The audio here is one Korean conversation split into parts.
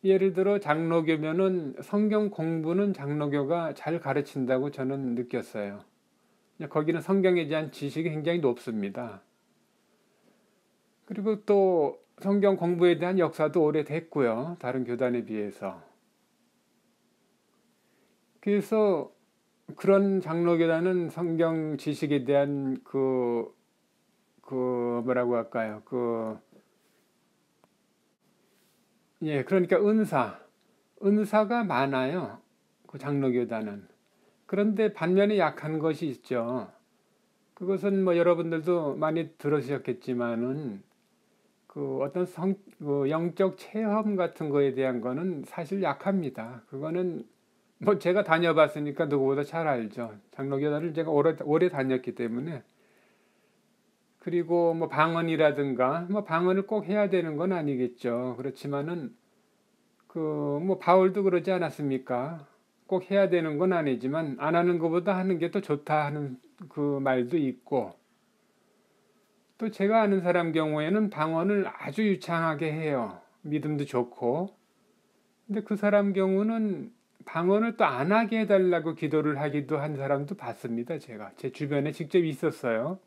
예를 들어 장로교면은 성경 공부는 장로교가 잘 가르친다고 저는 느꼈어요. 거기는 성경에 대한 지식이 굉장히 높습니다. 그리고 또 성경 공부에 대한 역사도 오래됐고요. 다른 교단에 비해서. 그래서 그런 장로교단은 성경 지식에 대한 뭐라고 할까요? 예, 그러니까 은사가 많아요. 그 장로교단은. 그런데 반면에 약한 것이 있죠. 그것은 뭐 여러분들도 많이 들으셨겠지만은 어떤 영적 체험 같은 거에 대한 거는 사실 약합니다. 그거는 뭐 제가 다녀봤으니까 누구보다 잘 알죠. 장로교단을 제가 오래 다녔기 때문에. 그리고 뭐 방언이라든가 뭐 방언을 꼭 해야 되는 건 아니겠죠. 그렇지만은 뭐 바울도 그러지 않았습니까? 꼭 해야 되는 건 아니지만 안 하는 것보다 하는 게 더 좋다 하는 그 말도 있고, 또 제가 아는 사람 경우에는 방언을 아주 유창하게 해요. 믿음도 좋고. 근데 그 사람 경우는 방언을 또 안 하게 해달라고 기도를 하기도 한 사람도 봤습니다. 제가 제 주변에 직접 있었어요.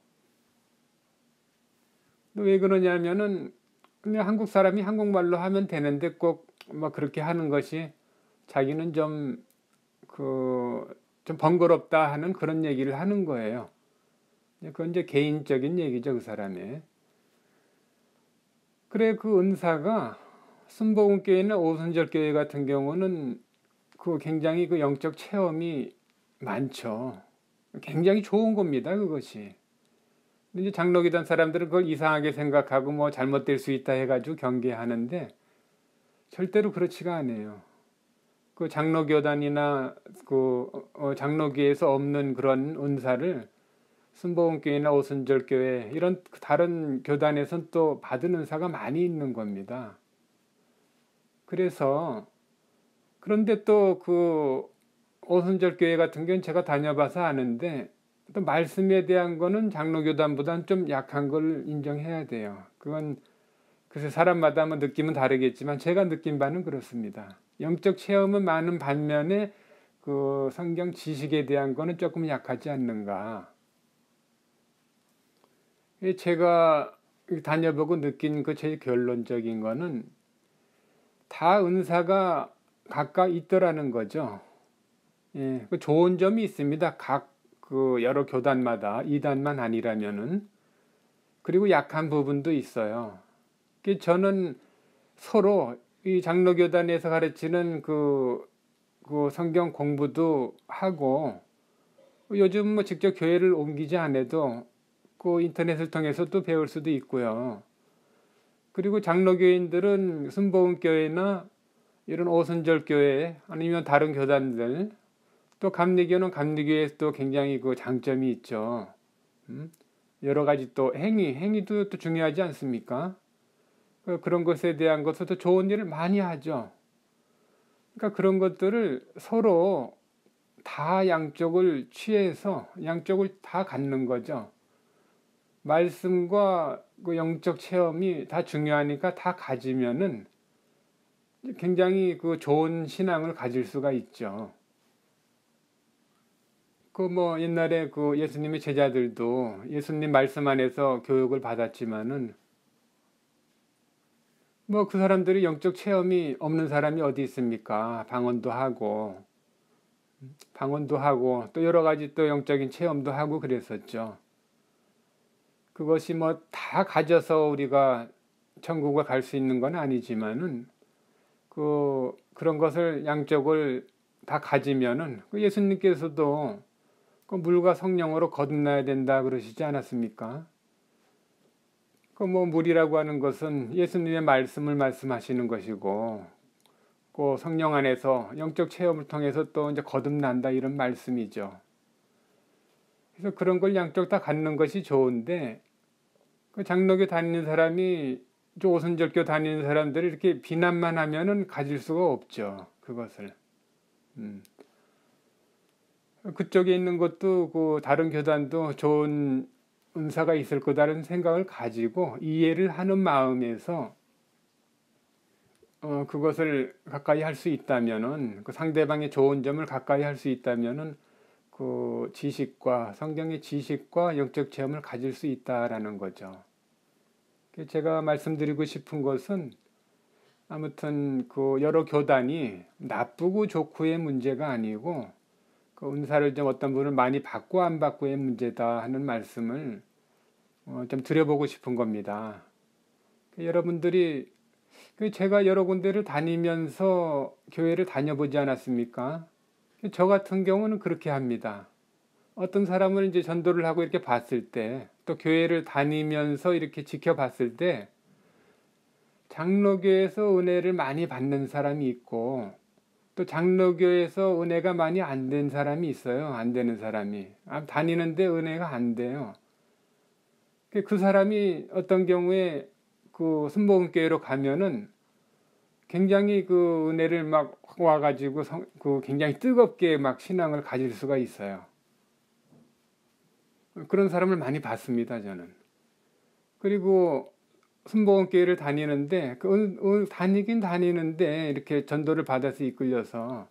왜 그러냐면은 그냥 한국 사람이 한국말로 하면 되는데 꼭 뭐 그렇게 하는 것이 자기는 좀 번거롭다 하는 그런 얘기를 하는 거예요. 그건 이제 개인적인 얘기죠, 그 사람의. 그래, 그 은사가 순복음교회나 오순절교회 같은 경우는 굉장히 그 영적 체험이 많죠. 굉장히 좋은 겁니다, 그것이. 근데 이제 장로교단 사람들은 그걸 이상하게 생각하고 뭐 잘못될 수 있다 해가지고 경계하는데 절대로 그렇지가 않아요. 그 장로교단이나 장로교에서 없는 그런 은사를 순복음교회나 오순절교회 이런 다른 교단에선 또 받은 은사가 많이 있는 겁니다. 그래서 그런데 또 오순절교회 같은 경우는 제가 다녀봐서 아는데 또 말씀에 대한 거는 장로교단보다는 좀 약한 걸 인정해야 돼요. 그건 글쎄 사람마다 한번 느낌은 다르겠지만 제가 느낀 바는 그렇습니다. 영적 체험은 많은 반면에 그 성경 지식에 대한 거는 조금 약하지 않는가. 제가 다녀보고 느낀 그 제일 결론적인 거는 다 은사가 각각 있더라는 거죠. 예, 그 좋은 점이 있습니다. 각 여러 교단마다 이단만 아니라면은. 그리고 약한 부분도 있어요. 저는 서로 이 장로교단에서 가르치는 그 성경 공부도 하고 요즘 뭐 직접 교회를 옮기지 않아도 그 인터넷을 통해서 또 배울 수도 있고요. 그리고 장로교인들은 순복음교회나 이런 오순절교회 아니면 다른 교단들, 또 감리교는 감리교에 또 굉장히 그 장점이 있죠. 여러 가지 또 행위도 또 중요하지 않습니까? 그런 것에 대한 것도 좋은 일을 많이 하죠. 그러니까 그런 것들을 서로 다 양쪽을 취해서 양쪽을 다 갖는 거죠. 말씀과 그 영적 체험이 다 중요하니까 다 가지면은 굉장히 그 좋은 신앙을 가질 수가 있죠. 뭐 옛날에 그 예수님의 제자들도 예수님 말씀 안에서 교육을 받았지만은 뭐 그 사람들이 영적 체험이 없는 사람이 어디 있습니까? 방언도 하고 또 여러 가지 또 영적인 체험도 하고 그랬었죠. 그것이 뭐 다 가져서 우리가 천국을 갈 수 있는 건 아니지만은 그런 것을 양쪽을 다 가지면은 예수님께서도 물과 성령으로 거듭나야 된다 그러시지 않았습니까? 뭐 물이라고 하는 것은 예수님의 말씀을 말씀하시는 것이고 성령 안에서 영적 체험을 통해서 또 이제 거듭난다 이런 말씀이죠. 그래서 그런 걸 양쪽 다 갖는 것이 좋은데 장로교 다니는 사람이 오순절교 다니는 사람들이 이렇게 비난만 하면은 가질 수가 없죠. 그것을. 그쪽에 있는 것도 다른 교단도 좋은 은사가 있을 거다라는 생각을 가지고 이해를 하는 마음에서 그것을 가까이 할 수 있다면은, 그 상대방의 좋은 점을 가까이 할 수 있다면은 그 지식과 성경의 지식과 영적 체험을 가질 수 있다라는 거죠. 제가 말씀드리고 싶은 것은 아무튼 그 여러 교단이 나쁘고 좋고의 문제가 아니고 그 은사를 좀 어떤 분을 많이 받고 안 받고의 문제다 하는 말씀을 좀 드려보고 싶은 겁니다. 여러분들이 제가 여러 군데를 다니면서 교회를 다녀보지 않았습니까? 저 같은 경우는 그렇게 합니다. 어떤 사람을 이제 전도를 하고 이렇게 봤을 때, 또 교회를 다니면서 이렇게 지켜봤을 때, 장로교에서 은혜를 많이 받는 사람이 있고, 또 장로교에서 은혜가 많이 안 된 사람이 있어요. 안 되는 사람이. 다니는데 은혜가 안 돼요. 그 사람이 어떤 경우에 그 순복음교회로 가면은 굉장히 그 은혜를 막 와가지고 그 굉장히 뜨겁게 막 신앙을 가질 수가 있어요. 그런 사람을 많이 봤습니다, 저는. 그리고 순복음교회를 다니는데 다니긴 다니는데 이렇게 전도를 받아서 이끌려서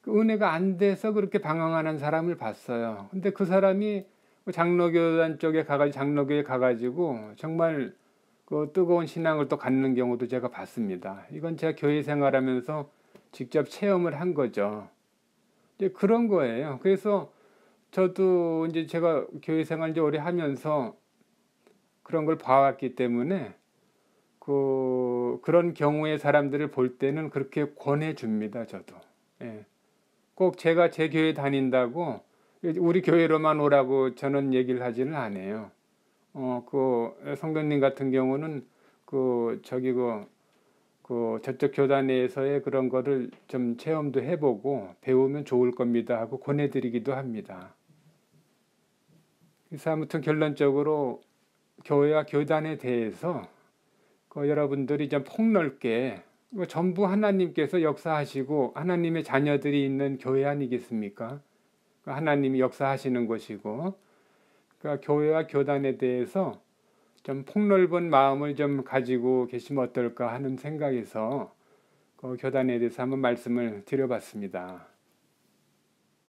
그 은혜가 안 돼서 그렇게 방황하는 사람을 봤어요. 근데 그 사람이 장로교단 쪽에 가가지고 장로교에 가가지고 정말 그 뜨거운 신앙을 또 갖는 경우도 제가 봤습니다. 이건 제가 교회 생활하면서 직접 체험을 한 거죠. 이제 그런 거예요. 그래서 저도 이제 제가 교회 생활 이제 오래 하면서 그런 걸 봐왔기 때문에 그런 경우의 사람들을 볼 때는 그렇게 권해 줍니다. 저도. 예. 꼭 제가 제 교회 다닌다고 우리 교회로만 오라고 저는 얘기를 하지는 않아요. 그 성도님 같은 경우는 저쪽 교단에서의 그런 거를 좀 체험도 해보고 배우면 좋을 겁니다 하고 권해드리기도 합니다. 그래서 아무튼 결론적으로 교회와 교단에 대해서 여러분들이 좀 폭넓게 전부 하나님께서 역사하시고 하나님의 자녀들이 있는 교회 아니겠습니까? 하나님이 역사하시는 것이고, 그러니까 교회와 교단에 대해서 좀 폭넓은 마음을 좀 가지고 계시면 어떨까 하는 생각에서 그 교단에 대해서 한번 말씀을 드려봤습니다.